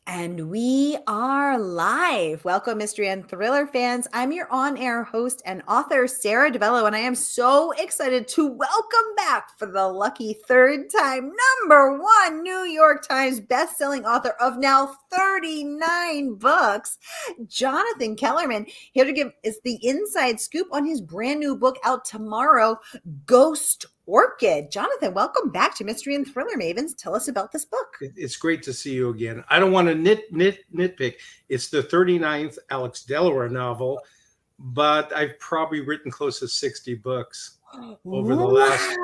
And we are live. Welcome, mystery and thriller fans. I'm your on-air host and author, Sara DiVello, and I am so excited to welcome back for the lucky third time, #1 New York Times bestselling author of now 39 books, Jonathan Kellerman, here to give us the inside scoop on his brand new book out tomorrow, Ghost Orchid. Jonathan, welcome back to Mystery and Thriller Mavens. Tell us about this book. It's great to see you again. I don't want to nitpick. It's the 39th Alex Delaware novel, but I've probably written close to 60 books over the last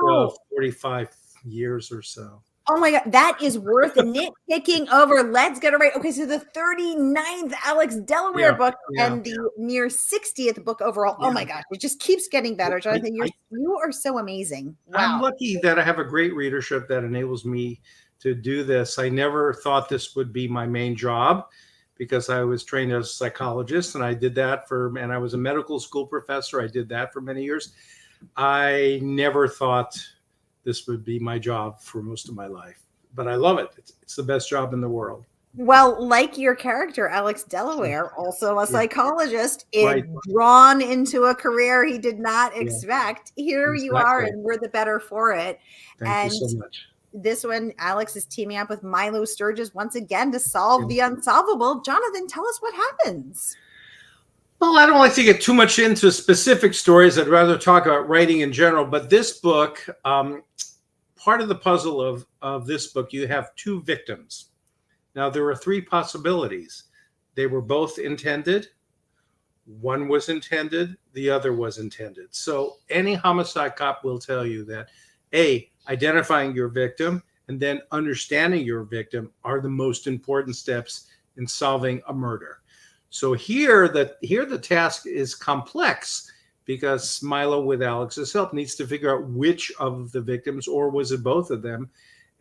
45 years or so. Oh my God, that is worth nitpicking over. Let's get it right. Okay, so the 39th Alex Delaware book and the near 60th book overall. Oh my gosh, it just keeps getting better. Jonathan, you are so amazing. Wow. I'm lucky that I have a great readership that enables me to do this. I never thought this would be my main job because I was trained as a psychologist, and I did that and I was a medical school professor. I did that for many years. I never thought this would be my job for most of my life, but I love it. It's the best job in the world. Well, like your character, Alex Delaware, also a psychologist, drawn into a career he did not expect. Here you are, and we're the better for it. Thank you so much. This one, Alex is teaming up with Milo Sturgis once again to solve the unsolvable. Jonathan, tell us what happens. Well, I don't like to get too much into specific stories. I'd rather talk about writing in general. But this book, part of the puzzle of this book, you have two victims. Now, there are three possibilities. They were both intended. One was intended. The other was intended. So any homicide cop will tell you that, A, identifying your victim and then understanding your victim are the most important steps in solving a murder. So here the task is complex because Milo, with Alex's help, needs to figure out which of the victims, or was it both of them?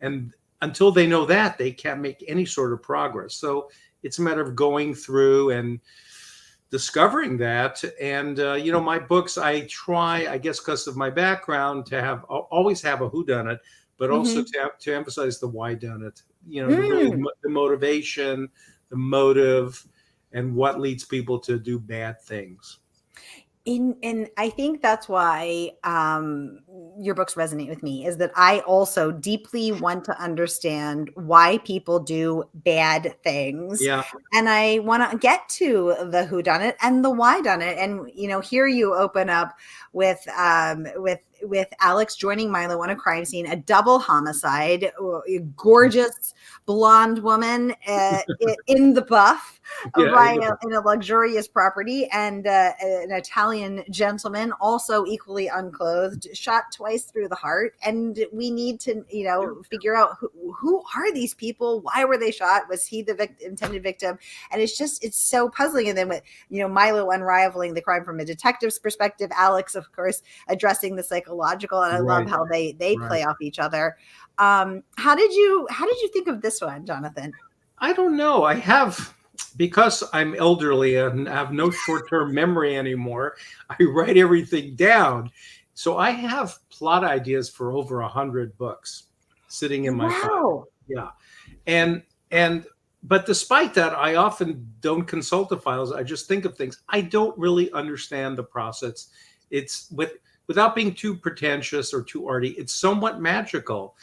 And until they know that, they can't make any sort of progress. So it's a matter of going through and discovering that. And, my books, I try, I guess because of my background, to always have a whodunit, but also to emphasize the why done it, the motivation, the motive, and what leads people to do bad things. And I think that's why your books resonate with me, is that I also deeply want to understand why people do bad things. Yeah. And I want to get to the whodunit and the why done it. And, here you open up with Alex joining Milo on a crime scene, a double homicide, a gorgeous blonde woman in the buff, in a luxurious property, and an Italian gentleman, also equally unclothed, shot twice through the heart. And we need to, figure out who are these people? Why were they shot? Was he the intended victim? And it's so puzzling. And then with, Milo unraveling the crime from a detective's perspective, Alex, of course, addressing the psychological, and I love how they play off each other. How did you think of this one, Jonathan? I don't know. Because I'm elderly and have no short-term memory anymore, I write everything down. So I have plot ideas for over 100 books sitting in my file. Yeah. But despite that, I often don't consult the files. I just think of things. I don't really understand the process. It's without being too pretentious or too arty, it's somewhat magical.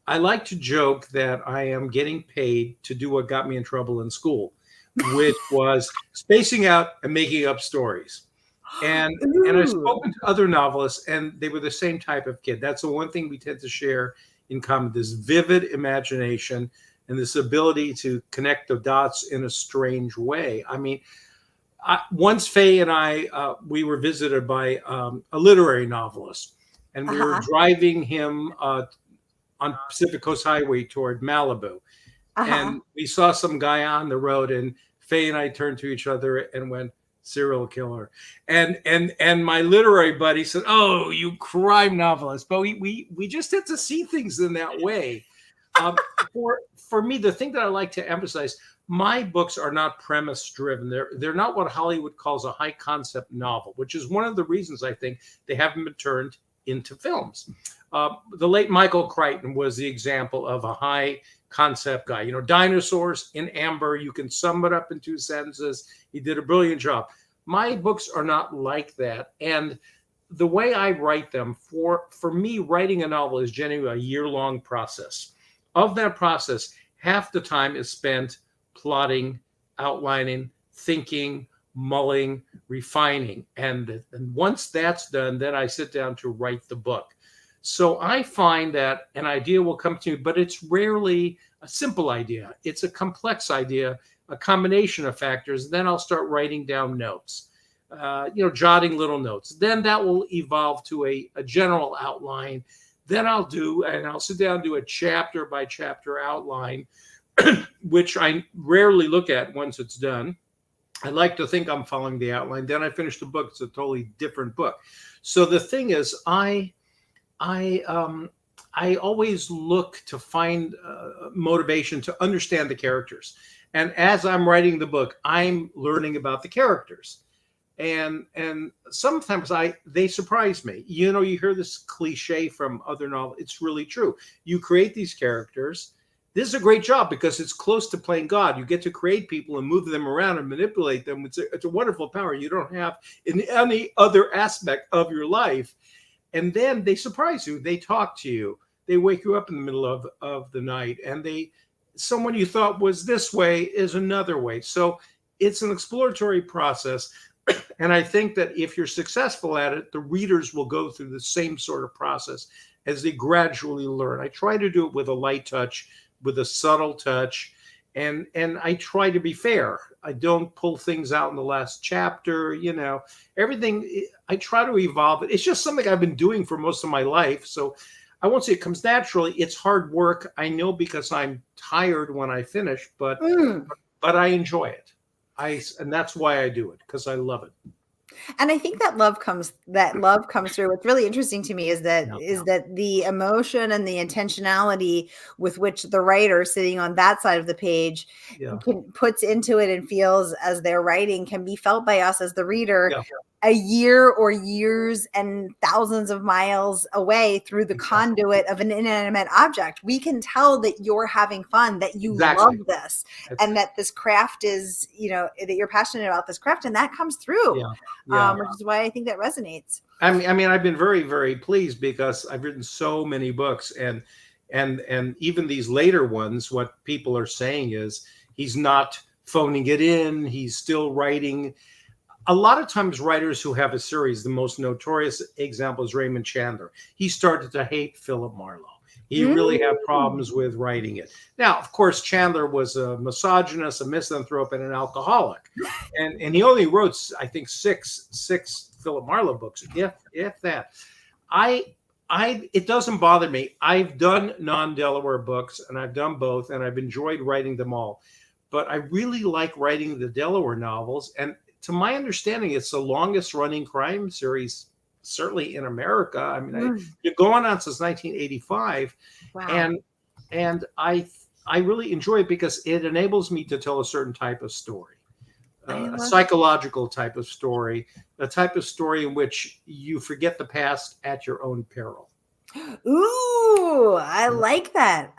I like to joke that I am getting paid to do what got me in trouble in school, which was spacing out and making up stories. And I've spoken to other novelists, and they were the same type of kid. That's the one thing we tend to share in common, this vivid imagination and this ability to connect the dots in a strange way. I mean, once Faye and I, we were visited by a literary novelist, and we were driving him on Pacific Coast Highway toward Malibu. And we saw some guy on the road, and Faye and I turned to each other and went, serial killer. And my literary buddy said, oh, you crime novelist. But we just had to see things in that way. For me, the thing that I like to emphasize, my books are not premise driven. They're not what Hollywood calls a high concept novel, which is one of the reasons I think they haven't been turned into films. The late Michael Crichton was the example of a high concept guy. You know, dinosaurs in amber, you can sum it up in 2 sentences. He did a brilliant job. My books are not like that. And the way I write them, for me, writing a novel is generally a year-long process. Of that process, half the time is spent plotting, outlining, thinking, mulling, refining. And once that's done, then I sit down to write the book. So I find that an idea will come to me, but it's rarely a simple idea. It's a complex idea, a combination of factors. Then I'll start writing down notes. Jotting little notes. Then that will evolve to a general outline. Then I'll sit down and do a chapter by chapter outline, which I rarely look at once it's done. I like to think I'm following the outline. Then I finish the book. It's a totally different book. So the thing is, I always look to find motivation to understand the characters. And as I'm writing the book, I'm learning about the characters. And sometimes they surprise me. You know, you hear this cliche from other novels. It's really true. You create these characters. This is a great job because it's close to playing God. You get to create people and move them around and manipulate them. It's a wonderful power you don't have in any other aspect of your life. And then they surprise you. They talk to you. They wake you up in the middle of the night. And someone you thought was this way is another way. So it's an exploratory process. And I think that if you're successful at it, the readers will go through the same sort of process as they gradually learn. I try to do it with a light touch, with a subtle touch, and I try to be fair. I don't pull things out in the last chapter, everything. I try to evolve it. It's just something I've been doing for most of my life. So I won't say it comes naturally. It's hard work. I know because I'm tired when I finish, but I enjoy it. And that's why I do it, because I love it. And I think that love comes through. What's really interesting to me is that the emotion and the intentionality with which the writer sitting on that side of the page puts into it and feels as they're writing can be felt by us as the reader a year or years and thousands of miles away through the conduit of an inanimate object. We can tell that you're having fun, that you love this, and that this craft is, that you're passionate about this craft, and that comes through, which is why I think that resonates. I mean, I've been very, very pleased because I've written so many books, and even these later ones, what people are saying is he's not phoning it in. He's still writing. A lot of times writers who have a series, the most notorious example is Raymond Chandler. He started to hate Philip Marlowe. He really had problems with writing it. Now, of course, Chandler was a misogynist, a misanthrope, and an alcoholic. And he only wrote, I think, six Philip Marlowe books, if that. It doesn't bother me. I've done non-Delaware books, and I've done both, and I've enjoyed writing them all. But I really like writing the Delaware novels, and to my understanding, it's the longest running crime series, certainly in America. I mean, you're going on since 1985. Wow. And I really enjoy it because it enables me to tell a certain type of story, a psychological type of story, a type of story in which you forget the past at your own peril. Ooh, I like that.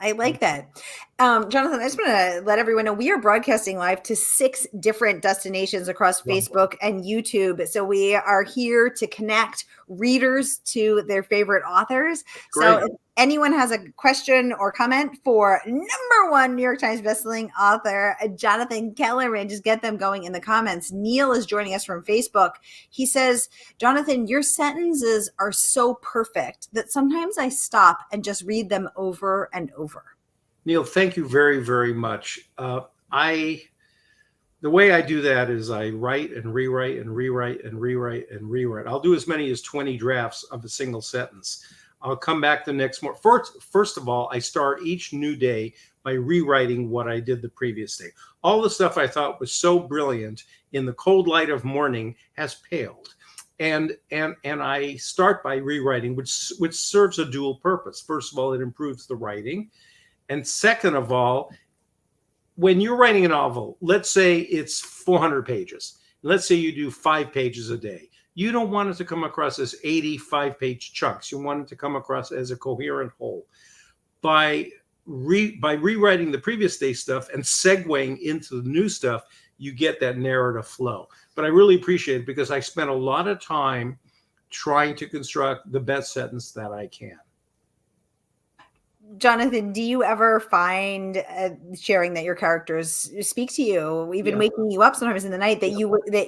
Jonathan, I just want to let everyone know we are broadcasting live to 6 different destinations across Facebook and YouTube. So we are here to connect readers to their favorite authors. Great. So if anyone has a question or comment for #1 New York Times bestselling author Jonathan Kellerman, just get them going in the comments. Neil is joining us from Facebook. He says, Jonathan, your sentences are so perfect that sometimes I stop and just read them over and over. Neil, thank you very, very much. The way I do that is I write and rewrite and rewrite and rewrite and rewrite. I'll do as many as 20 drafts of a single sentence. I'll come back the next morning. First of all, I start each new day by rewriting what I did the previous day. All the stuff I thought was so brilliant in the cold light of morning has paled. And I start by rewriting, which serves a dual purpose. First of all, it improves the writing. And second of all, when you're writing a novel, let's say it's 400 pages. Let's say you do 5 pages a day. You don't want it to come across as 85-page chunks. You want it to come across as a coherent whole. By by rewriting the previous day stuff and segueing into the new stuff, you get that narrative flow. But I really appreciate it because I spent a lot of time trying to construct the best sentence that I can. Jonathan, do you ever find sharing that your characters speak to you, even waking you up sometimes in the night, that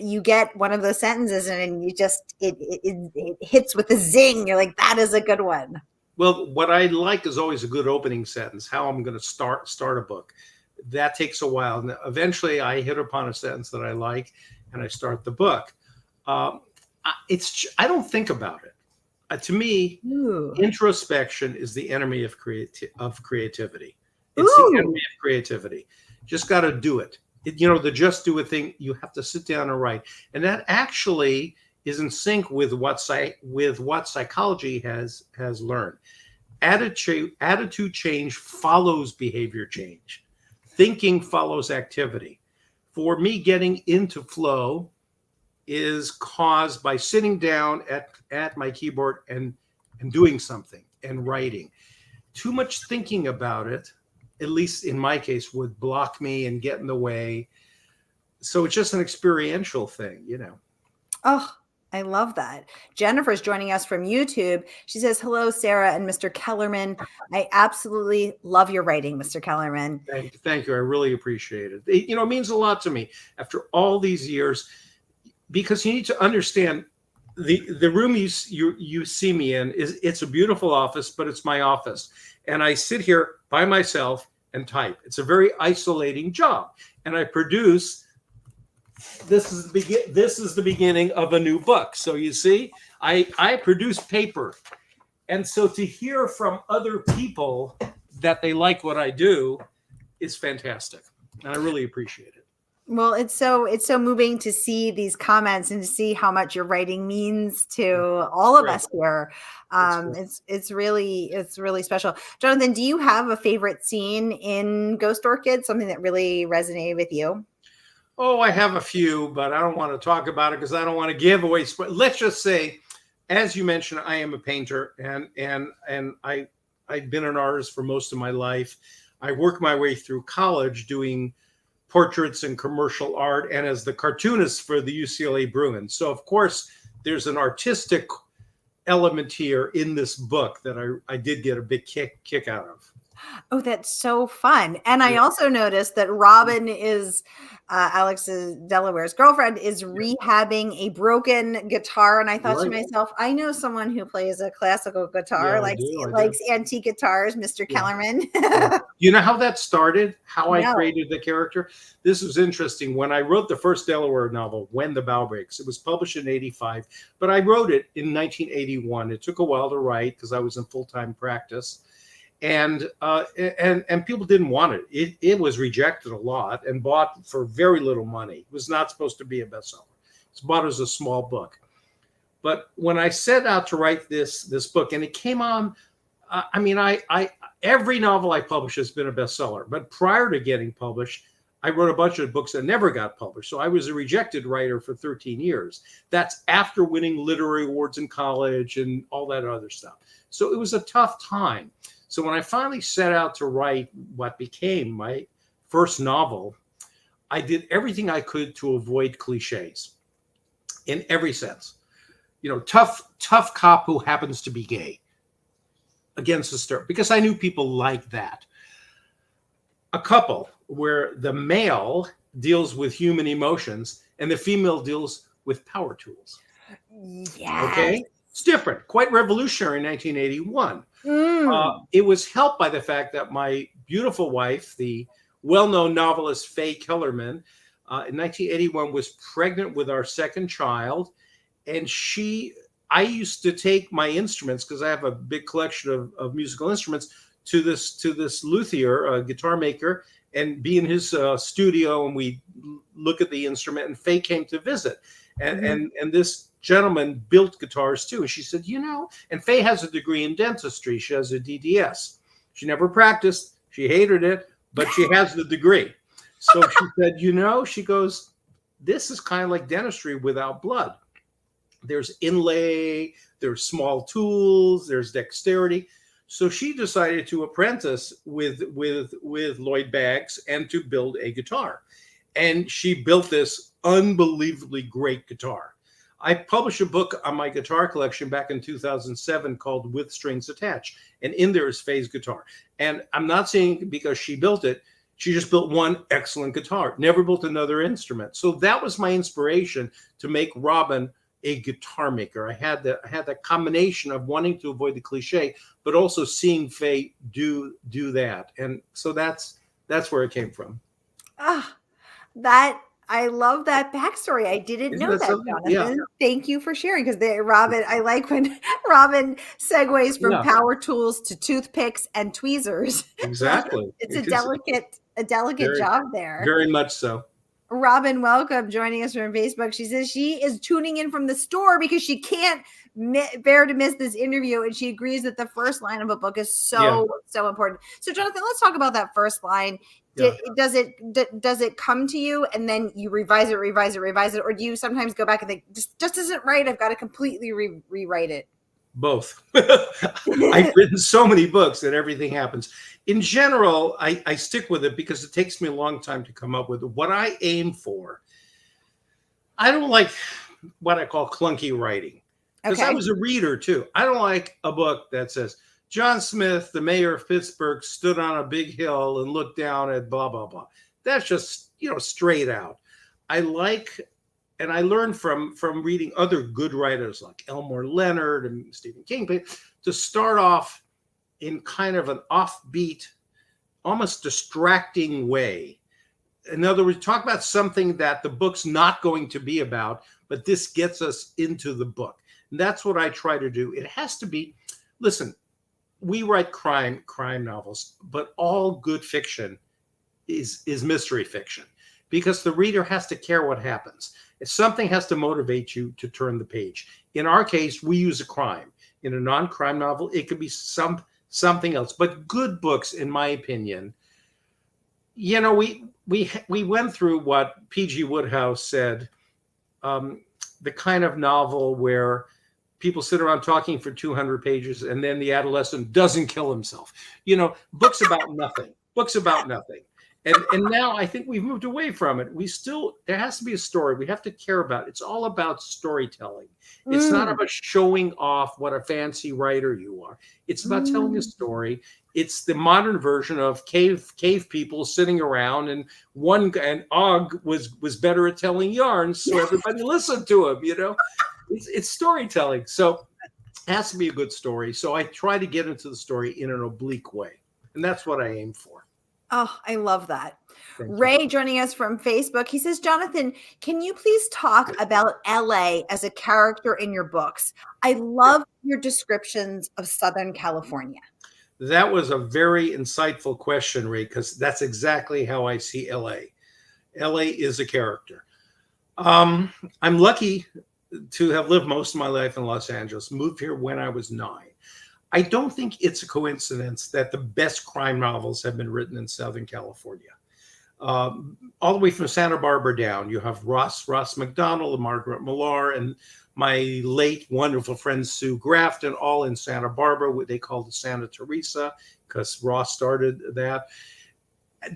you get one of those sentences and you just it hits with a zing? You're like, that is a good one. Well, what I like is always a good opening sentence. How I'm going to start a book. That takes a while. And eventually, I hit upon a sentence that I like, and I start the book. I don't think about it. To me, introspection is the enemy of creativity. It's the enemy of creativity. Just got to do it. The just do it thing. You have to sit down and write, and that actually is in sync with what psychology has learned. Attitude change follows behavior change. Thinking follows activity. For me, getting into flow is caused by sitting down at my keyboard and doing something and writing. Too much thinking about it, at least in my case, would block me and get in the way. So it's just an experiential thing, Oh, I love that. Jennifer's joining us from YouTube. She says, hello, Sarah and Mr. Kellerman. I absolutely love your writing, Mr. Kellerman. Thank you. I really appreciate it. It means a lot to me after all these years, because you need to understand the room you see me in it's a beautiful office, but it's my office. And I sit here by myself and type. It's a very isolating job. And I produce. This is the beginning of a new book. So you see, I produce paper. And so to hear from other people that they like what I do is fantastic. And I really appreciate it. Well, it's so moving to see these comments and to see how much your writing means to all of us here. It's really special. Jonathan, do you have a favorite scene in Ghost Orchid? Something that really resonated with you? Oh, I have a few, but I don't want to talk about it because I don't want to give away. Let's just say, as you mentioned, I am a painter, and I've been an artist for most of my life. I worked my way through college doing portraits and commercial art, and as the cartoonist for the UCLA Bruins. So, of course, there's an artistic element here in this book that I did get a big kick out of. Oh, that's so fun. And I also noticed that Robin is Alex Delaware's girlfriend is rehabbing a broken guitar. And I thought to myself, I know someone who plays a classical guitar, likes antique guitars, Mr. Kellerman. You know how that started? How I created the character? This was interesting. When I wrote the first Delaware novel, When the Bough Breaks, it was published in 1985, but I wrote it in 1981. It took a while to write because I was in full-time practice. And people didn't want it. It was rejected a lot and bought for very little money. It was not supposed to be a bestseller. It's bought as a small book. But when I set out to write this book, and it came on, every novel I publish has been a bestseller. But prior to getting published, I wrote a bunch of books that never got published. So I was a rejected writer for 13 years. That's after winning literary awards in college and all that other stuff. So it was a tough time. So when I finally set out to write what became my first novel, I did everything I could to avoid cliches in every sense. Tough cop who happens to be gay against the stir, because I knew people like that. A couple where the male deals with human emotions and the female deals with power tools. Yes. Okay? It's different, quite revolutionary in 1981. It was helped by the fact that my beautiful wife, the well-known novelist Faye Kellerman, in 1981 was pregnant with our second child. And I used to take my instruments, because I have a big collection of musical instruments, to this luthier, a guitar maker, and be in his studio, and we look at the instrument. And Faye came to visit, and this gentleman built guitars too. And she said, and Faye has a degree in dentistry. She has a DDS. She never practiced. She hated it, but she has the degree. So she said, she goes, this is kind of like dentistry without blood. There's inlay, there's small tools, there's dexterity. So she decided to apprentice with Lloyd Baggs and to build a guitar. And she built this unbelievably great guitar. I published a book on my guitar collection back in 2007 called With Strings Attached. And in there is Faye's guitar. And I'm not saying because she built it, she just built one excellent guitar, never built another instrument. So that was my inspiration to make Robin a guitar maker. I had that combination of wanting to avoid the cliche, but also seeing Faye do that. And so that's where it came from. Ah, that I love that backstory. I didn't know that, Jonathan. Yeah. Thank you for sharing, because Robin, I like when Robin segues from power tools to toothpicks and tweezers. Exactly. It's a delicate job there. Very much so. Robin, welcome, joining us from Facebook. She says she is tuning in from the store because she can't bear to miss this interview, and she agrees that the first line of a book is so important. So, Jonathan, let's talk about that first line. Does it come to you and then you revise it, or do you sometimes go back and think, just isn't right, I've got to completely rewrite it? Both. I've written so many books that everything happens. In general, I stick with it because it takes me a long time to come up with what I aim for. I don't like what I call clunky writing, because I was a reader too. I don't like a book that says, John Smith, the mayor of Pittsburgh, stood on a big hill and looked down at blah, blah, blah. That's just, straight out. I like, and I learned from reading other good writers like Elmore Leonard and Stephen King, to start off in kind of an offbeat, almost distracting way. In other words, talk about something that the book's not going to be about, but this gets us into the book. And that's what I try to do. It has to be, listen, we write crime novels, but all good fiction is mystery fiction, because the reader has to care what happens. If something has to motivate you to turn the page. In our case, we use a crime. In a non-crime novel, it could be something else. But good books, in my opinion, we went through what P.G. Wodehouse said, the kind of novel where people sit around talking for 200 pages and then the adolescent doesn't kill himself. Books about nothing. And now I think we've moved away from it. There has to be a story. We have to care about it. It's all about storytelling. It's not about showing off what a fancy writer you are. It's about telling a story. It's the modern version of cave people sitting around, and Og was better at telling yarns, so everybody listened to him, It's storytelling. So it has to be a good story. So I try to get into the story in an oblique way. And that's what I aim for. Oh, I love that. Ray joining us from Facebook. He says, Jonathan, can you please talk about LA as a character in your books? I love your descriptions of Southern California. That was a very insightful question, Ray, because that's exactly how I see LA. LA is a character. I'm lucky to have lived most of my life in Los Angeles, moved here when I was 9. I don't think it's a coincidence that the best crime novels have been written in Southern California. All the way from Santa Barbara down, you have Ross McDonald and Margaret Millar and my late wonderful friend Sue Grafton, all in Santa Barbara, what they call the Santa Teresa, because Ross started that.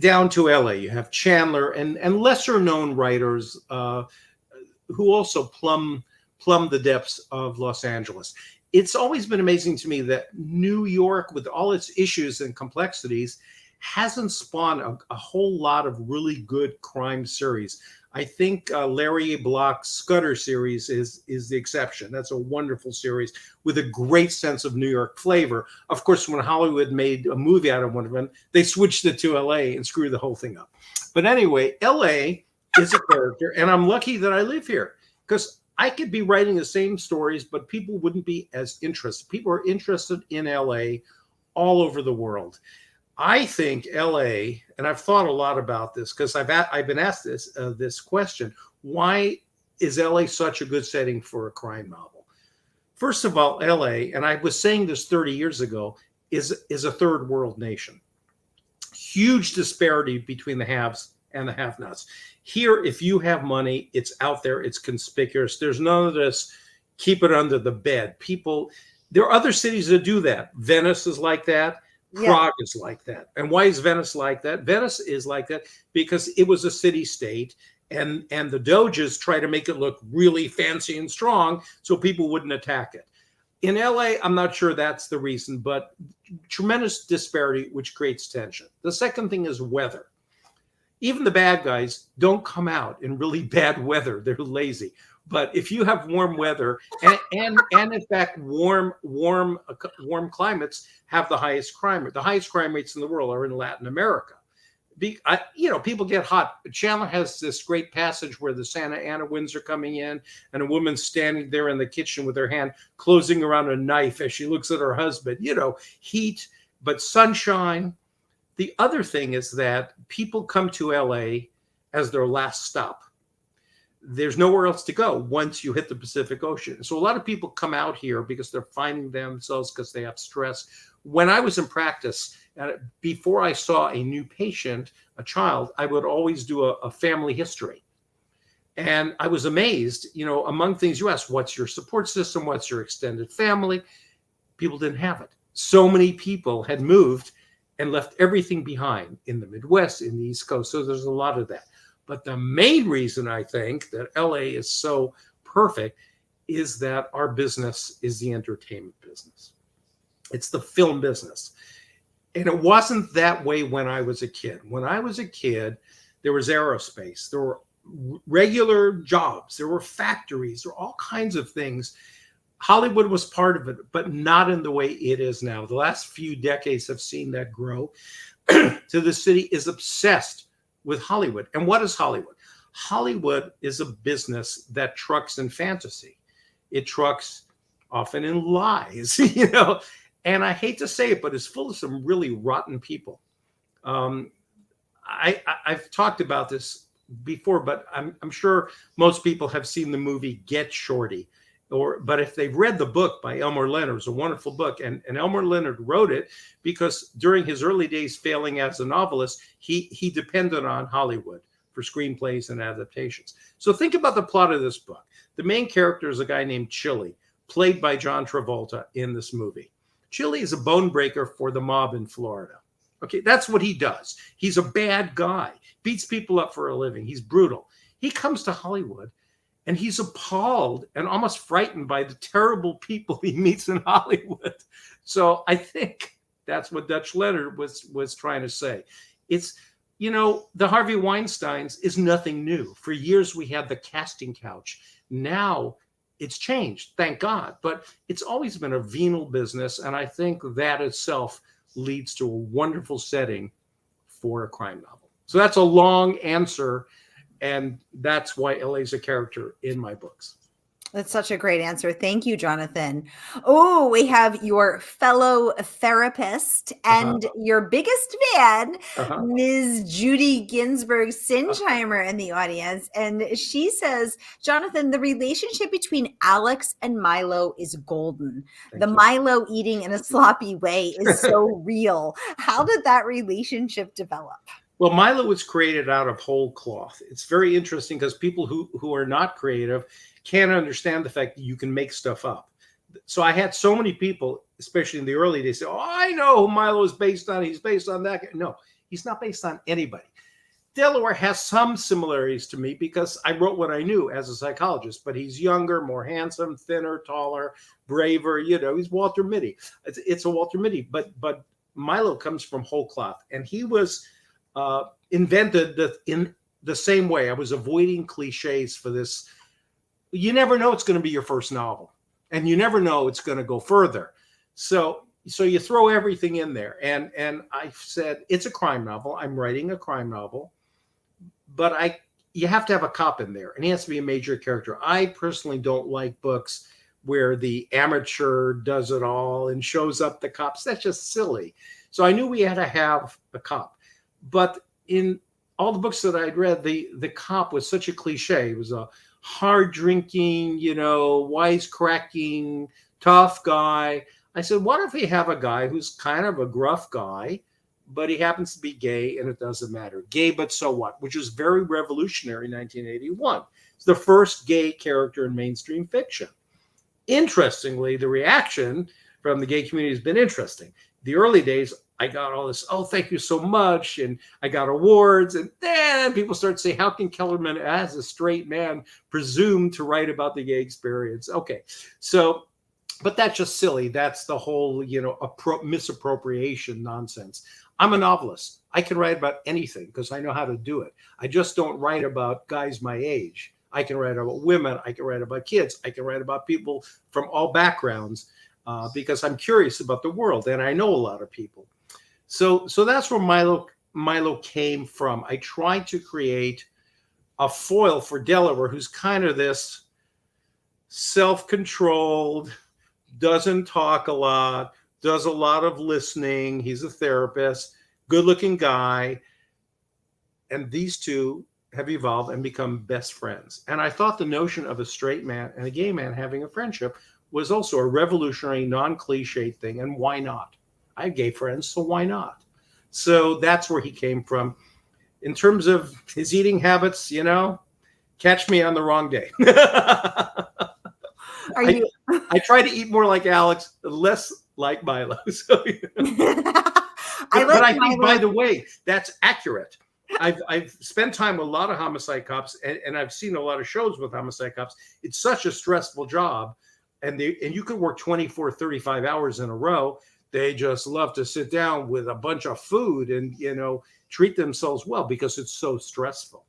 Down to LA, you have Chandler and lesser known writers who also plumb the depths of Los Angeles. It's always been amazing to me that New York, with all its issues and complexities, hasn't spawned a whole lot of really good crime series. I think Larry Block's Scudder series is the exception. That's a wonderful series with a great sense of New York flavor. Of course, when Hollywood made a movie out of one of them, they switched it to LA and screwed the whole thing up. But anyway, LA is a character, and I'm lucky that I live here, because I could be writing the same stories, but people wouldn't be as interested. People are interested in LA all over the world. I think LA, and I've thought a lot about this because I've been asked this question: why is LA such a good setting for a crime novel? First of all, LA, and I was saying this 30 years ago, is a third world nation. Huge disparity between the haves and the have-nots. Here, if you have money, it's out there, it's conspicuous. There's none of this keep it under the bed. There are other cities that do that. Venice is like that. Prague is like that. And why is Venice like that? Venice is like that because it was a city state, and the doges try to make it look really fancy and strong so people wouldn't attack it. In LA, I'm not sure that's the reason, but tremendous disparity, which creates tension. The second thing is weather. Even the bad guys don't come out in really bad weather. They're lazy. But if you have warm weather, and in fact, warm climates have the highest crime rate. The highest crime rates in the world are in Latin America. People get hot. Chandler has this great passage where the Santa Ana winds are coming in, and a woman's standing there in the kitchen with her hand closing around a knife as she looks at her husband. Heat, but sunshine. The other thing is that people come to LA as their last stop. There's nowhere else to go once you hit the Pacific Ocean. So a lot of people come out here because they're finding themselves because they have stress. When I was in practice, before I saw a new patient, a child, I would always do a family history. And I was amazed, among things you ask, what's your support system? What's your extended family? People didn't have it. So many people had moved and left everything behind in the Midwest, in the East Coast. So there's a lot of that. But the main reason I think that LA is so perfect is that our business is the entertainment business. It's the film business. And it wasn't that way when I was a kid. When I was a kid, there was aerospace, there were regular jobs, there were factories, there were all kinds of things. Hollywood was part of it, but not in the way it is now. The last few decades have seen that grow. So the city is obsessed with Hollywood. And what is Hollywood? Hollywood is a business that trucks in fantasy. It trucks often in lies, and I hate to say it, but it's full of some really rotten people. I've talked about this before, but I'm sure most people have seen the movie Get Shorty. But if they've read the book by Elmore Leonard, it's a wonderful book. And Elmore Leonard wrote it because during his early days failing as a novelist, he depended on Hollywood for screenplays and adaptations. So think about the plot of this book. The main character is a guy named Chili, played by John Travolta in this movie. Chili is a bone breaker for the mob in Florida. Okay, that's what he does. He's a bad guy, beats people up for a living. He's brutal. He comes to Hollywood, and he's appalled and almost frightened by the terrible people he meets in Hollywood. So I think that's what Dutch Leonard was trying to say. It's, the Harvey Weinsteins is nothing new. For years, we had the casting couch. Now it's changed, thank God. But it's always been a venal business. And I think that itself leads to a wonderful setting for a crime novel. So that's a long answer. And that's why LA is a character in my books. That's such a great answer. Thank you, Jonathan. Oh, we have your fellow therapist and your biggest fan, Ms. Judy Ginsburg Sinsheimer in the audience. And she says, Jonathan, the relationship between Alex and Milo is golden. The Milo eating in a sloppy way is so real. How did that relationship develop? Well, Milo was created out of whole cloth. It's very interesting because people who are not creative can't understand the fact that you can make stuff up. So I had so many people, especially in the early days, say, oh, I know who Milo is based on. He's based on that guy. No, he's not based on anybody. Delaware has some similarities to me because I wrote what I knew as a psychologist, but he's younger, more handsome, thinner, taller, braver. He's Walter Mitty. It's a Walter Mitty, but Milo comes from whole cloth, and he was invented in the same way. I was avoiding cliches for this. You never know it's going to be your first novel, and you never know it's going to go further. So you throw everything in there. And I said, it's a crime novel. I'm writing a crime novel, but you have to have a cop in there, and he has to be a major character. I personally don't like books where the amateur does it all and shows up the cops. That's just silly. So I knew we had to have a cop. But in all the books that I'd read, the cop was such a cliche. He was a hard drinking, wisecracking, tough guy. I said, what if we have a guy who's kind of a gruff guy, but he happens to be gay and it doesn't matter. Gay, but so what? Which was very revolutionary in 1981. It's the first gay character in mainstream fiction. Interestingly, the reaction from the gay community has been interesting. The early days, I got all this, oh, thank you so much. And I got awards. And then people start saying, how can Kellerman, as a straight man, presume to write about the gay experience? Okay. So, but that's just silly. That's the whole, misappropriation nonsense. I'm a novelist. I can write about anything because I know how to do it. I just don't write about guys my age. I can write about women. I can write about kids. I can write about people from all backgrounds because I'm curious about the world and I know a lot of people. So that's where Milo came from. I tried to create a foil for Delaware, who's kind of this self-controlled, doesn't talk a lot, does a lot of listening. He's a therapist, good-looking guy. And these two have evolved and become best friends. And I thought the notion of a straight man and a gay man having a friendship was also a revolutionary, non-cliched thing. And why not? I have gay friends, so why not? So that's where he came from. In terms of his eating habits, catch me on the wrong day. I try to eat more like Alex, less like Milo. So, but I think, by the way, that's accurate. I've spent time with a lot of homicide cops, and I've seen a lot of shows with homicide cops. It's such a stressful job, and you could work 24, 35 hours in a row. They just love to sit down with a bunch of food and, treat themselves well because it's so stressful.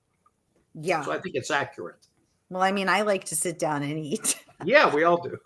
Yeah. So I think it's accurate. Well, I mean, I like to sit down and eat. Yeah, we all do.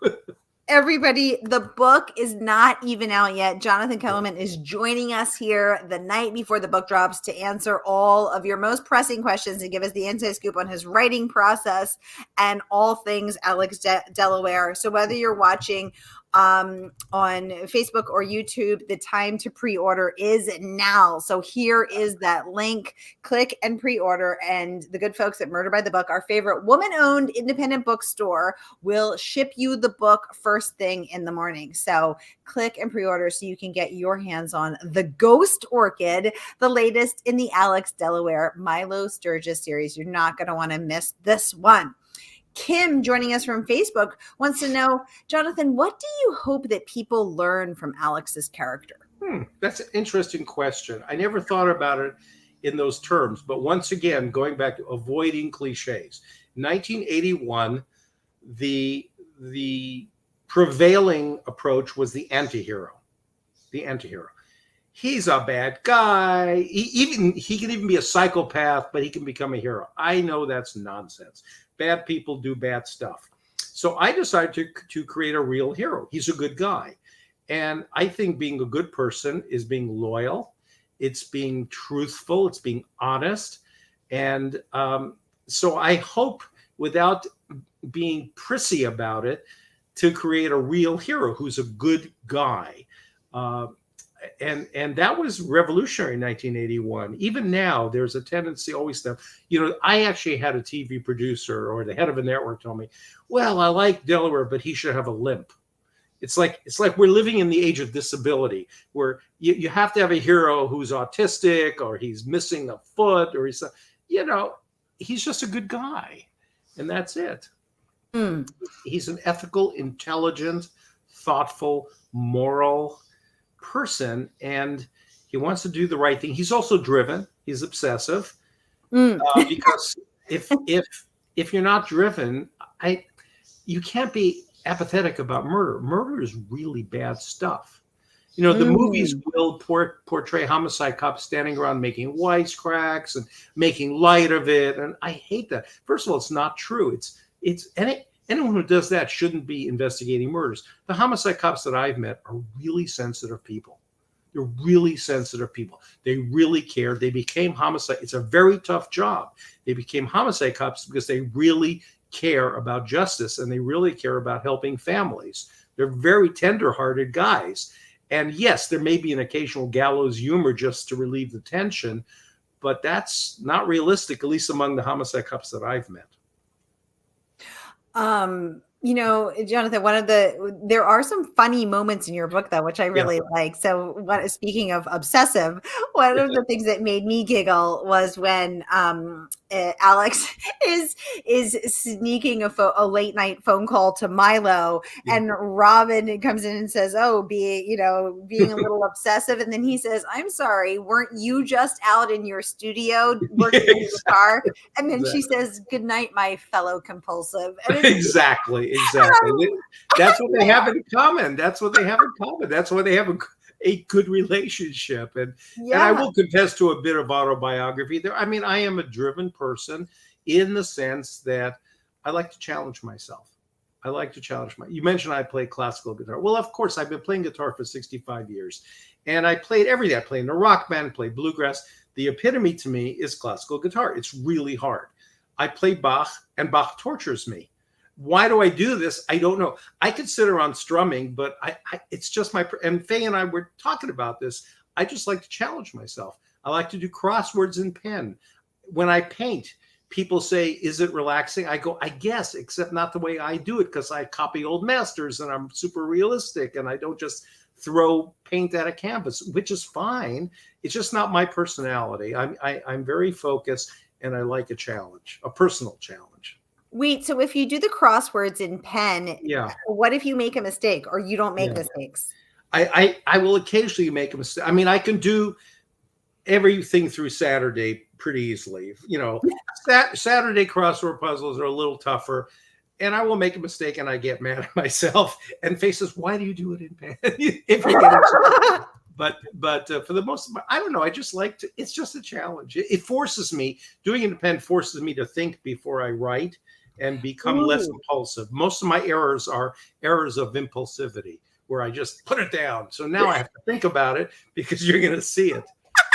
Everybody, the book is not even out yet. Jonathan Kellerman is joining us here the night before the book drops to answer all of your most pressing questions and give us the inside scoop on his writing process and all things Alex Delaware. So whether you're watching on Facebook or YouTube, the time to pre-order is now. So here is that link. Click and pre-order. And the good folks at Murder by the Book, our favorite woman-owned independent bookstore, will ship you the book first thing in the morning. So click and pre-order so you can get your hands on The Ghost Orchid, the latest in the Alex Delaware Milo Sturgis series. You're not going to want to miss this one. Kim, joining us from Facebook, wants to know, Jonathan, what do you hope that people learn from Alex's character? That's an interesting question. I never thought about it in those terms. But once again, going back to avoiding cliches. 1981, the prevailing approach was the anti-hero. The anti-hero. He's a bad guy. He can even be a psychopath, but he can become a hero. I know that's nonsense. Bad people do bad stuff. So I decided to create a real hero. He's a good guy. And I think being a good person is being loyal. It's being truthful. It's being honest. And so I hope, without being prissy about it, to create a real hero who's a good guy. And that was revolutionary in 1981. Even now, there's a tendency always to, I actually had a TV producer or the head of a network tell me, well, I like Delaware, but he should have a limp. It's like we're living in the age of disability, where you have to have a hero who's autistic or he's missing a foot or he's just a good guy. And that's it. He's an ethical, intelligent, thoughtful, moral person, and he wants to do the right thing. He's also driven. He's obsessive because if you're not driven, you can't be apathetic about murder. Murder is really bad stuff. The movies will portray homicide cops standing around making wisecracks and making light of it, and I hate that. First of all, it's not true. Anyone who does that shouldn't be investigating murders. The homicide cops that I've met are really sensitive people. They're really sensitive people. They really care. They became homicide. It's a very tough job. They became homicide cops because they really care about justice and they really care about helping families. They're very tender-hearted guys. And yes, there may be an occasional gallows humor just to relieve the tension, but that's not realistic, at least among the homicide cops that I've met. You know, Jonathan, there are some funny moments in your book though, which I Yeah. really like. So speaking of obsessive, one of the things that made me giggle was when Alex is sneaking a late night phone call to Milo, Yeah. and Robin comes in and says, "Oh, being a little obsessive," and then he says, "I'm sorry, weren't you just out in your studio working on your guitar?" And then she says, "Good night, my fellow compulsive." And it's Exactly. That's what they have in common. That's what they have in common. That's why they have a good relationship. And I yeah. will confess to a bit of autobiography there. I mean, I am a driven person in the sense that I like to challenge myself. I like to challenge you mentioned I play classical guitar. Well, of course, I've been playing guitar for 65 years. And I played everything. I played in a rock band, played bluegrass. The epitome to me is classical guitar. It's really hard. I play Bach, and Bach tortures me. Why do I do this? I don't know. I could sit around strumming, but it's just and Faye and I were talking about this. I just like to challenge myself. I like to do crosswords in pen. When I paint, people say, is it relaxing? I go, I guess, except not the way I do it, because I copy old masters and I'm super realistic and I don't just throw paint at a canvas, which is fine. It's just not my personality. I'm very focused and I like a challenge, a personal challenge. Wait, so if you do the crosswords in pen, Yeah. what if you make a mistake or you don't make mistakes? I will occasionally make a mistake. I mean, I can do everything through Saturday pretty easily. You know, Saturday crossword puzzles are a little tougher, and I will make a mistake and I get mad at myself. And Faye says, "Why do you do it in pen?" If you get it. But for the most part, I don't know. I just like to. It's just a challenge. It forces me. Doing it in pen forces me to think before I write and become less impulsive. Most of my errors are errors of impulsivity, where I just put it down. So now I have to think about it because you're going to see it.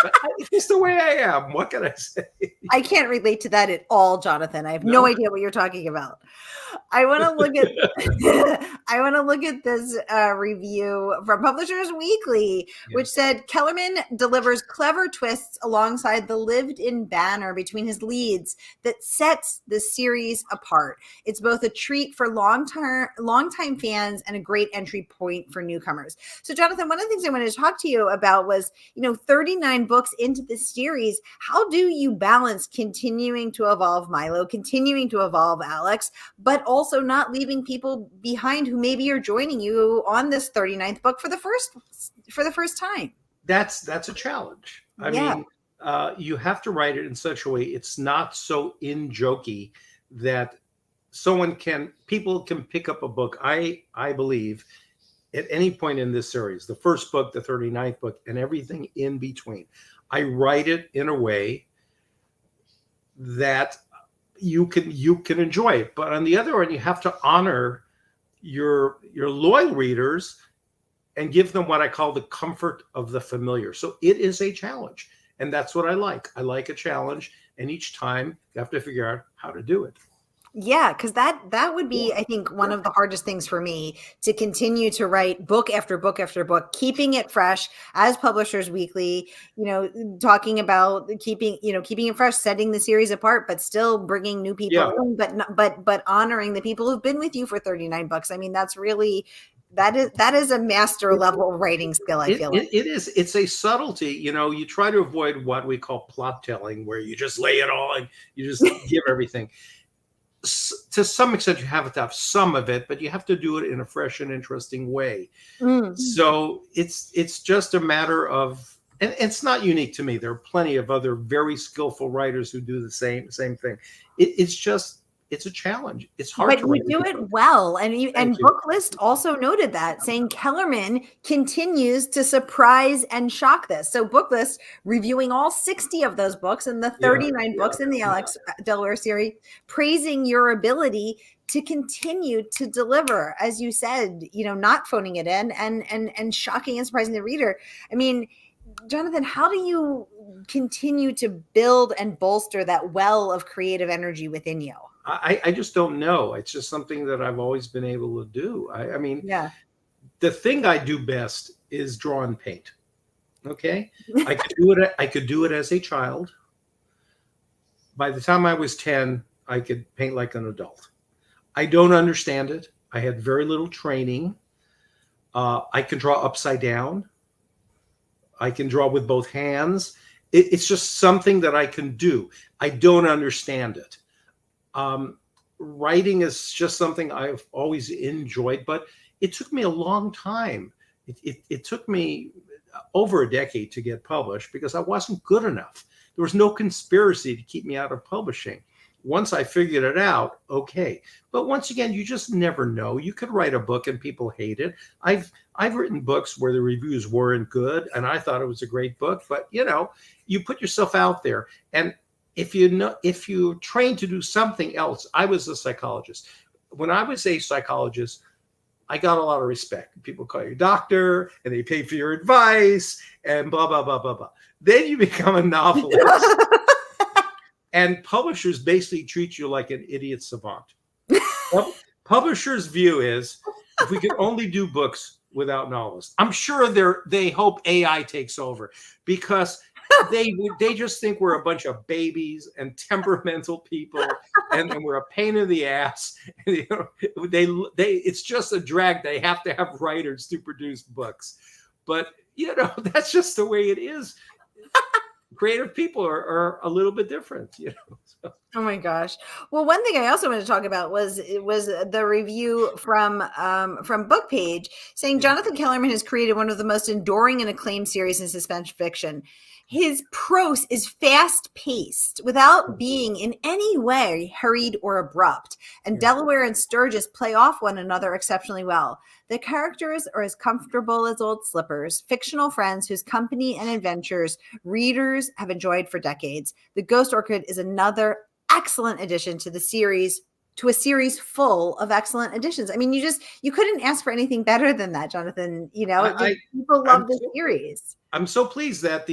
But it's just the way I am. What can I say? I can't relate to that at all, Jonathan. I have no idea what you're talking about. I want to look at this review from Publishers Weekly, which said Kellerman delivers clever twists alongside the lived-in banner between his leads that sets the series apart. It's both a treat for longtime fans and a great entry point for newcomers. So, Jonathan, one of the things I wanted to talk to you about was, 39 books into this series. How do you balance continuing to evolve Milo, continuing to evolve Alex, but also not leaving people behind who maybe are joining you on this 39th book for the first time? That's a challenge. I mean, you have to write it in such a way it's not so in-jokey that people can pick up a book. I believe at any point in this series, the first book, the 39th book, and everything in between, I write it in a way that you can enjoy it. But on the other hand, you have to honor your loyal readers and give them what I call the comfort of the familiar. So it is a challenge. And that's what I like. I like a challenge. And each time you have to figure out how to do it. Yeah, because that would be, I think, one of the hardest things for me, to continue to write book after book after book, keeping it fresh as Publishers Weekly, talking about keeping it fresh, setting the series apart, but still bringing new people in, but honoring the people who've been with you for 39 books. I mean, that is a master level writing skill. I feel like it is. It's a subtlety. You try to avoid what we call plot telling, where you just lay it all and you just give everything. To some extent, you have to have some of it, but you have to do it in a fresh and interesting way. So it's just a matter of, and it's not unique to me. There are plenty of other very skillful writers who do the same thing. It's a challenge. It's hard, but you do it well. And Booklist also noted that, saying Kellerman continues to surprise and shock this. So Booklist reviewing all 60 of those books and the 39 books in the Alex Delaware series, praising your ability to continue to deliver, as you said, not phoning it in and shocking and surprising the reader. I mean, Jonathan, how do you continue to build and bolster that well of creative energy within you? I just don't know. It's just something that I've always been able to do. I mean, the thing I do best is draw and paint. Okay. I could do it as a child. By the time I was 10, I could paint like an adult. I don't understand it. I had very little training. I can draw upside down. I can draw with both hands. It's just something that I can do. I don't understand it. Writing is just something I've always enjoyed, but it took me a long time. It took me over a decade to get published because I wasn't good enough. There was no conspiracy to keep me out of publishing. Once I figured it out, okay. But once again, you just never know. You could write a book and people hate it. I've written books where the reviews weren't good and I thought it was a great book, but you put yourself out there. And if you train to do something else, I was a psychologist. When I was a psychologist, I got a lot of respect. People call you doctor and they pay for your advice and blah, blah, blah, blah, blah. Then you become a novelist. And publishers basically treat you like an idiot savant. Publishers' view is, if we could only do books without novelists. I'm sure they hope AI takes over because they just think we're a bunch of babies and temperamental people, and we're a pain in the ass. And, it's just a drag. They have to have writers to produce books, but that's just the way it is. Creative people are a little bit different, So. Oh my gosh. Well, one thing I also wanted to talk about was the review from Bookpage saying Jonathan Kellerman has created one of the most enduring and acclaimed series in suspense fiction. His prose is fast-paced without being in any way hurried or abrupt, and Delaware and Sturgis play off one another exceptionally well. The characters are as comfortable as old slippers, fictional friends whose company and adventures readers have enjoyed for decades. The Ghost Orchid is another excellent addition to the series, to a series full of excellent additions. I mean, you couldn't ask for anything better than that, Jonathan. People love the series. I'm so pleased that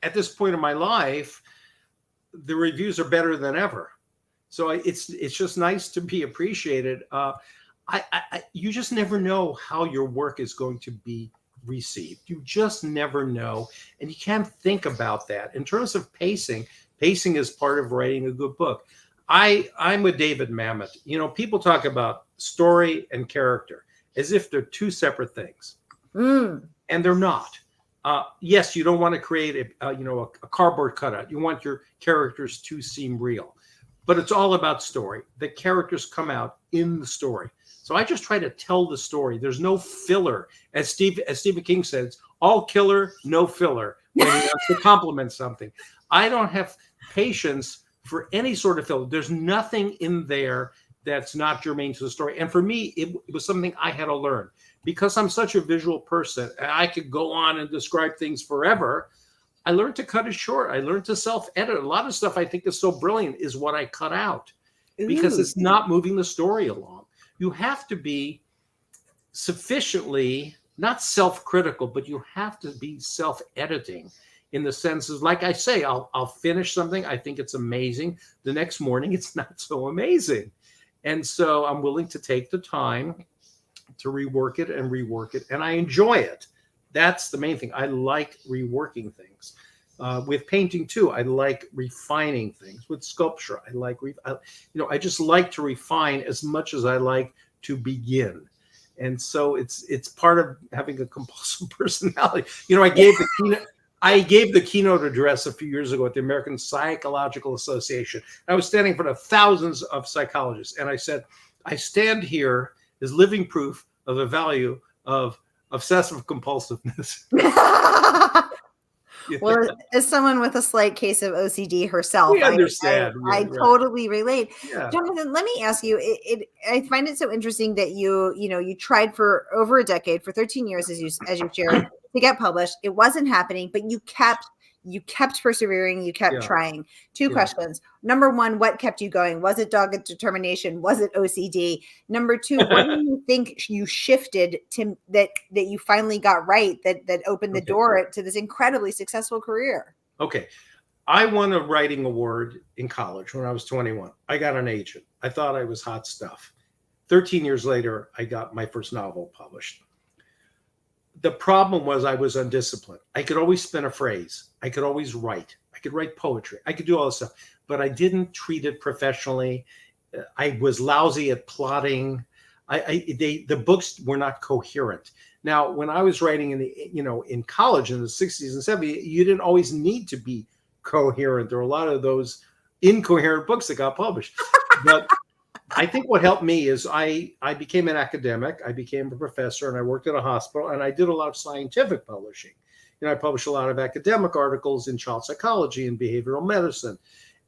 at this point in my life, the reviews are better than ever. So it's just nice to be appreciated. You just never know how your work is going to be received. You just never know. And you can't think about that. In terms of pacing is part of writing a good book. I'm with David Mamet. People talk about story and character as if they're two separate things. And they're not. Yes, you don't want to create a cardboard cutout. You want your characters to seem real, but it's all about story. The characters come out in the story. So I just try to tell the story. There's no filler, as Stephen King says, all killer, no filler. When he wants to compliment something, I don't have patience for any sort of filler. There's nothing in there that's not germane to the story. And for me, it was something I had to learn. Because I'm such a visual person, and I could go on and describe things forever, I learned to cut it short. I learned to self-edit. A lot of stuff I think is so brilliant is what I cut out because it's not moving the story along. You have to be sufficiently, not self-critical, but you have to be self-editing in the sense of, like I say, I'll finish something. I think it's amazing. The next morning, it's not so amazing. And so I'm willing to take the time to rework it, and I enjoy it. That's the main thing. I like reworking things. With painting too, I like refining things. With sculpture, I just like to refine as much as I like to begin. And so it's part of having a compulsive personality. I gave the keynote address a few years ago at the American Psychological Association. I was standing in front of thousands of psychologists, and I said, I stand here as living proof of the value of obsessive compulsiveness. Well, as someone with a slight case of OCD herself, we understand. I totally relate. Yeah. Jonathan, let me ask you, I find it so interesting that you tried for over a decade, for 13 years, as you shared, to get published. It wasn't happening, but you kept persevering. You kept trying. Two questions. Number one, what kept you going? Was it dogged determination? Was it OCD? Number two, what do you think you shifted to that you finally got right that opened the door to this incredibly successful career? Okay. I won a writing award in college when I was 21. I got an agent. I thought I was hot stuff. 13 years later, I got my first novel published. The problem was I was undisciplined. I could always spin a phrase. I could always write. I could write poetry. I could do all this stuff, but I didn't treat it professionally. I was lousy at plotting. The books were not coherent. Now, when I was writing in college in the 60s and 70s, you didn't always need to be coherent. There were a lot of those incoherent books that got published. But I think what helped me is I became an academic. I became a professor, and I worked at a hospital, and I did a lot of scientific publishing. I published a lot of academic articles in child psychology and behavioral medicine.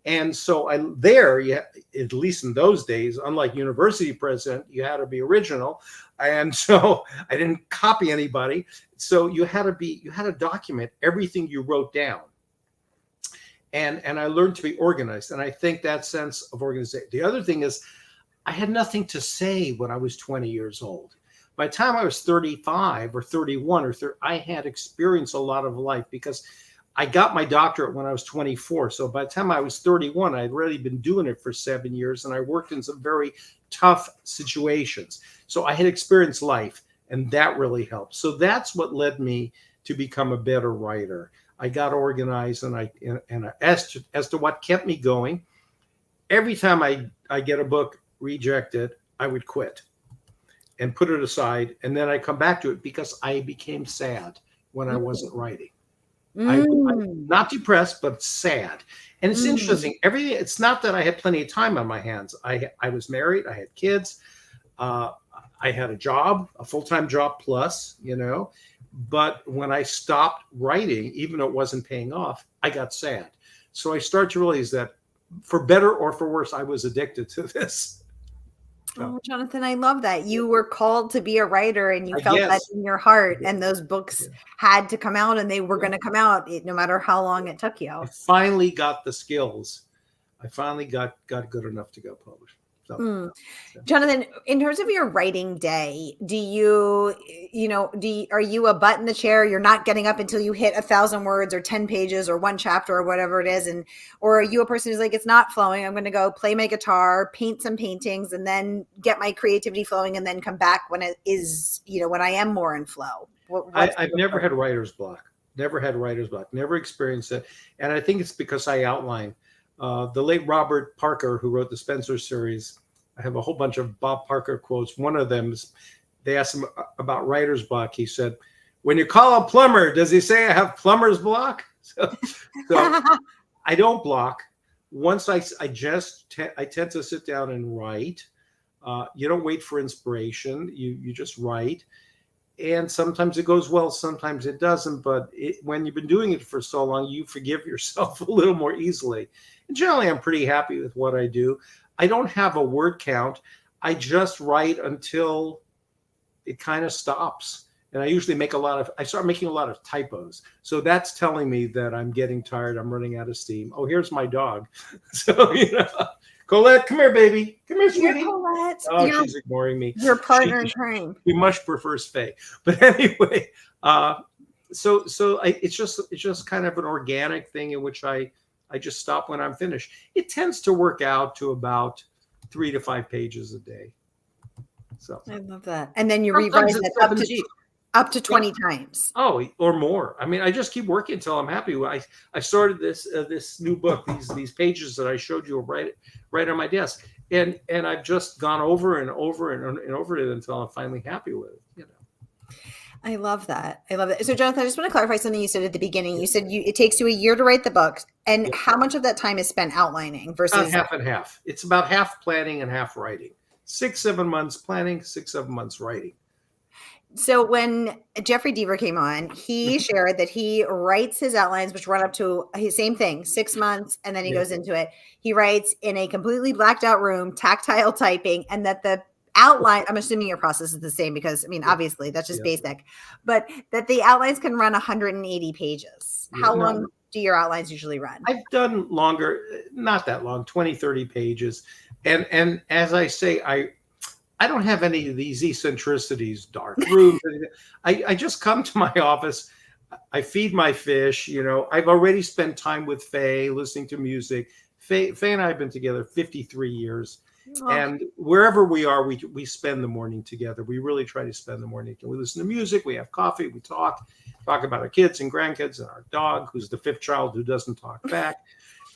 And so at least in those days, unlike university president, you had to be original. And so I didn't copy anybody. So you had to document everything you wrote down. And I learned to be organized. And I think that sense of organization. The other thing is I had nothing to say when I was 20 years old. By the time I was 35 or 31 or 30, I had experienced a lot of life because I got my doctorate when I was 24. So by the time I was 31, I had already been doing it for 7 years, and I worked in some very tough situations. So I had experienced life, and that really helped. So that's what led me to become a better writer. I got organized, and as to what kept me going, every time I get a book rejected, I would quit and put it aside, and then I come back to it because I became sad when I wasn't writing. I'm not depressed, but sad. And it's interesting. It's not that I had plenty of time on my hands. I was married. I had kids. I had a job, a full-time job plus, But when I stopped writing, even though it wasn't paying off, I got sad. So I started to realize that for better or for worse, I was addicted to this. Oh, Jonathan, I love that. You were called to be a writer, and you felt that in your heart, and those books had to come out, and they were going to come out no matter how long it took you. I finally got the skills. I finally got good enough to go publish. So, Jonathan, in terms of your writing day, are you a butt in the chair? You're not getting up until you hit 1,000 words or 10 pages or one chapter or whatever it is. Or are you a person who's like, it's not flowing. I'm going to go play my guitar, paint some paintings, and then get my creativity flowing, and then come back when it is, when I am more in flow. I've never had writer's block. Never had writer's block. Never experienced it. And I think it's because I outline. The late Robert Parker, who wrote the Spencer series, I have a whole bunch of Bob Parker quotes. One of them is, they asked him about writer's block. He said, when you call a plumber, does he say I have plumber's block? So I don't block. Once I tend to sit down and write. You don't wait for inspiration. You just write. And sometimes it goes well, sometimes it doesn't. But when you've been doing it for so long, you forgive yourself a little more easily. And generally, I'm pretty happy with what I do. I don't have a word count. I just write until it kind of stops. And I usually I start making a lot of typos. So that's telling me that I'm getting tired. I'm running out of steam. Oh, here's my dog. So, Colette, come here, baby. Come here, sweetie. Colette. Oh, she's ignoring me. Your partner in crime. She much prefers Faye. But anyway, so it's just kind of an organic thing in which I just stop when I'm finished. It tends to work out to about 3 to 5 pages a day. So I love that. And then you revise it up to 20 times. Oh, or more. I mean, I just keep working until I'm happy. I started this new book, these pages that I showed you right on my desk, and I've just gone over and over and over it until I'm finally happy with it. I love that. So, Jonathan, I just want to clarify something you said at the beginning. You said it takes you a year to write the book, and how much of that time is spent outlining versus about half and half? It's about half planning and half writing. 6-7 months planning, 6-7 months writing. So when Jeffrey Deaver came on, he shared that he writes his outlines, which run up to his same thing, 6 months, and then he goes into it. He writes in a completely blacked out room, tactile typing, and that the outline, I'm assuming your process is the same because, I mean, obviously that's just basic, but that the outlines can run 180 pages. How long do your outlines usually run? I've done longer, not that long, 20, 30 pages. And as I say, I don't have any of these eccentricities, dark rooms. I just come to my office. I feed my fish. I've already spent time with Faye, listening to music. Faye and I have been together 53 years. Oh. And wherever we are, we spend the morning together. We really try to spend the morning. We listen to music. We have coffee. We talk about our kids and grandkids and our dog, who's the 5th child who doesn't talk back.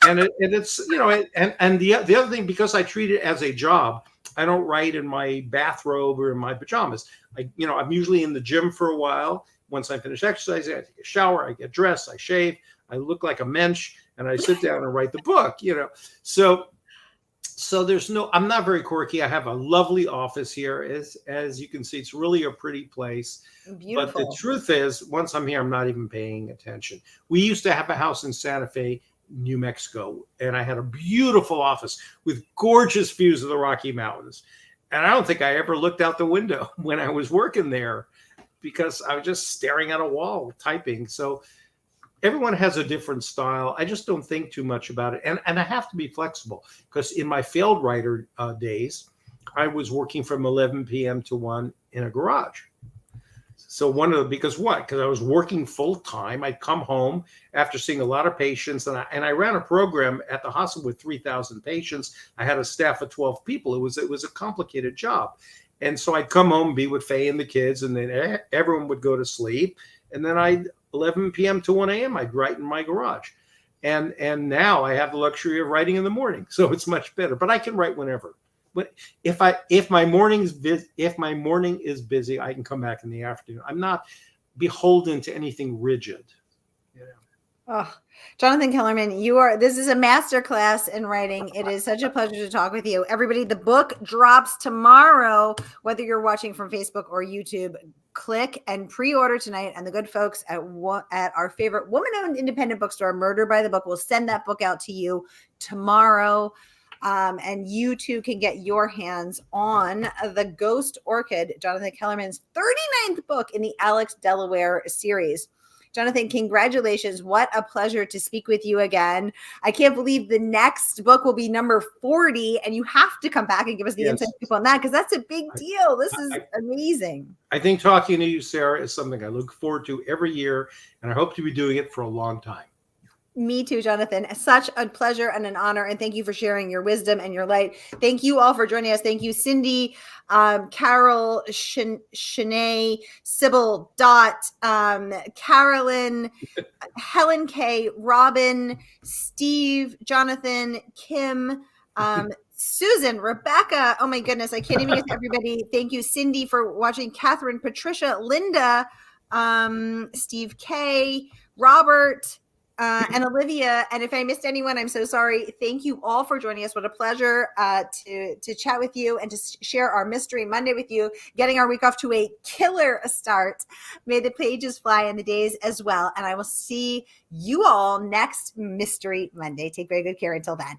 And it's, and the other thing, because I treat it as a job, I don't write in my bathrobe or in my pajamas. I'm usually in the gym for a while. Once I finish exercising, I take a shower, I get dressed, I shave, I look like a mensch, and I sit down and write the book, So I'm not very quirky. I have a lovely office here. As you can see, it's really a pretty place. Beautiful. But the truth is, once I'm here, I'm not even paying attention. We used to have a house in Santa Fe, New Mexico, and I had a beautiful office with gorgeous views of the Rocky Mountains. And I don't think I ever looked out the window when I was working there because I was just staring at a wall typing. So everyone has a different style. I just don't think too much about it. And I have to be flexible because in my failed writer days, I was working from 11 p.m. to 1 in a garage. So because I was working full time. I'd come home after seeing a lot of patients, and I ran a program at the hospital with 3,000 patients. I had a staff of 12 people. It was a complicated job. And so I'd come home, be with Faye and the kids, and then everyone would go to sleep. And then 11 p.m. to 1 a.m., I'd write in my garage. And now I have the luxury of writing in the morning. So it's much better, but I can write whenever. But if my morning is busy, I can come back in the afternoon. I'm not beholden to anything rigid. Oh, Jonathan Kellerman, this is a masterclass in writing. It is such a pleasure to talk with you. Everybody, the book drops tomorrow, whether you're watching from Facebook or YouTube. Click and pre-order tonight. And the good folks at our favorite woman-owned independent bookstore, Murder by the Book, will send that book out to you tomorrow. And you too can get your hands on The Ghost Orchid, Jonathan Kellerman's 39th book in the Alex Delaware series. Jonathan, congratulations. What a pleasure to speak with you again. I can't believe the next book will be number 40, and you have to come back and give us the insight on that, because that's a big deal. This is amazing. I think talking to you, Sarah, is something I look forward to every year, and I hope to be doing it for a long time. Me too, Jonathan. Such a pleasure and an honor. And thank you for sharing your wisdom and your light. Thank you all for joining us. Thank you, Cindy, Carol, Shanae, Sybil, Dot, Carolyn, Helen K, Robin, Steve, Jonathan, Kim, Susan, Rebecca. Oh my goodness. I can't even get to everybody. Thank you, Cindy, for watching. Catherine, Patricia, Linda, Steve K, Robert, and Olivia. And if I missed anyone, I'm so sorry. Thank you all for joining us. What a pleasure to chat with you and to share our Mystery Monday with you, getting our week off to a killer start. May the pages fly and the days as well. And I will see you all next Mystery Monday. Take very good care until then.